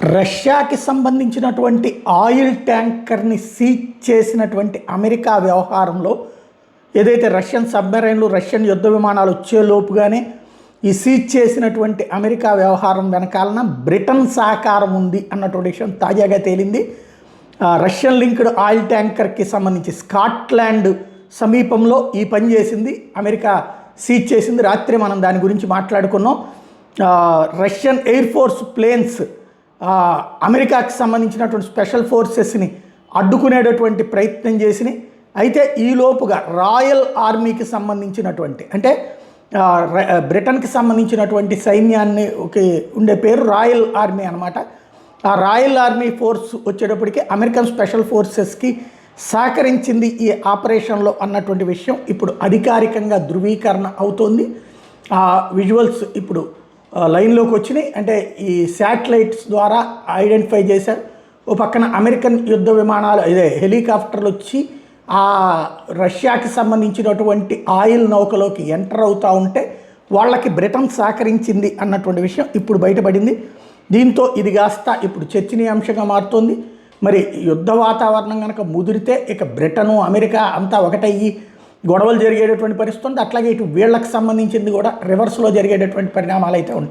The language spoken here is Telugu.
రష్యాకి సంబంధించినటువంటి ఆయిల్ ట్యాంకర్ని సీజ్ చేసినటువంటి అమెరికా వ్యవహారంలో ఏదైతే రష్యన్ సబ్మెరైన్లు రష్యన్ యుద్ధ విమానాలు వచ్చేలోపుగానే ఈ సీజ్ చేసినటువంటి అమెరికా వ్యవహారం వెనకాలన బ్రిటన్ సహకారం ఉంది అన్నటువంటి విషయం తాజాగా తేలింది. రష్యన్ లింక్డ్ ఆయిల్ ట్యాంకర్కి సంబంధించి స్కాట్లాండ్ సమీపంలో ఈ పని చేసింది అమెరికా, సీజ్ చేసింది. రాత్రి మనం దాని గురించి మాట్లాడుకున్నాం. రష్యన్ ఎయిర్ ఫోర్స్ ప్లేన్స్ అమెరికాకి సంబంధించినటువంటి స్పెషల్ ఫోర్సెస్ని అడ్డుకునేటటువంటి ప్రయత్నం చేసినాయి. అయితే ఈలోపుగా రాయల్ ఆర్మీకి సంబంధించినటువంటి అంటే బ్రిటన్కి సంబంధించినటువంటి సైన్యాన్ని ఉండే పేరు రాయల్ ఆర్మీ అనమాట. ఆ రాయల్ ఆర్మీ ఫోర్స్ వచ్చేటప్పటికి అమెరికన్ స్పెషల్ ఫోర్సెస్కి సహకరించింది ఈ ఆపరేషన్లో అన్నటువంటి విషయం ఇప్పుడు అధికారికంగా ధృవీకరణ అవుతోంది. ఆ విజువల్స్ ఇప్పుడు లైన్లోకి వచ్చినాయి. అంటే ఈ శాటిలైట్స్ ద్వారా ఐడెంటిఫై చేశారు. ఓ పక్కన అమెరికన్ యుద్ధ విమానాలు హెలికాప్టర్లు వచ్చి ఆ రష్యాకి సంబంధించినటువంటి ఆయిల్ నౌకలోకి ఎంటర్ అవుతూ ఉంటే వాళ్ళకి బ్రిటన్ సహకరించింది అన్నటువంటి విషయం ఇప్పుడు బయటపడింది. దీంతో ఇది కాస్త ఇప్పుడు చర్చనీయాంశంగా మారుతోంది. మరి యుద్ధ వాతావరణం కనుక ముదిరితే ఇక బ్రిటను అమెరికా అంతా ఒకటయ్యి గొడవలు జరిగేటటువంటి పరిస్థితి ఉంది. అట్లాగే ఇటు వీళ్ళకి సంబంధించింది కూడా రివర్స్లో జరిగేటటువంటి పరిణామాలు అయితే ఉంటాయి.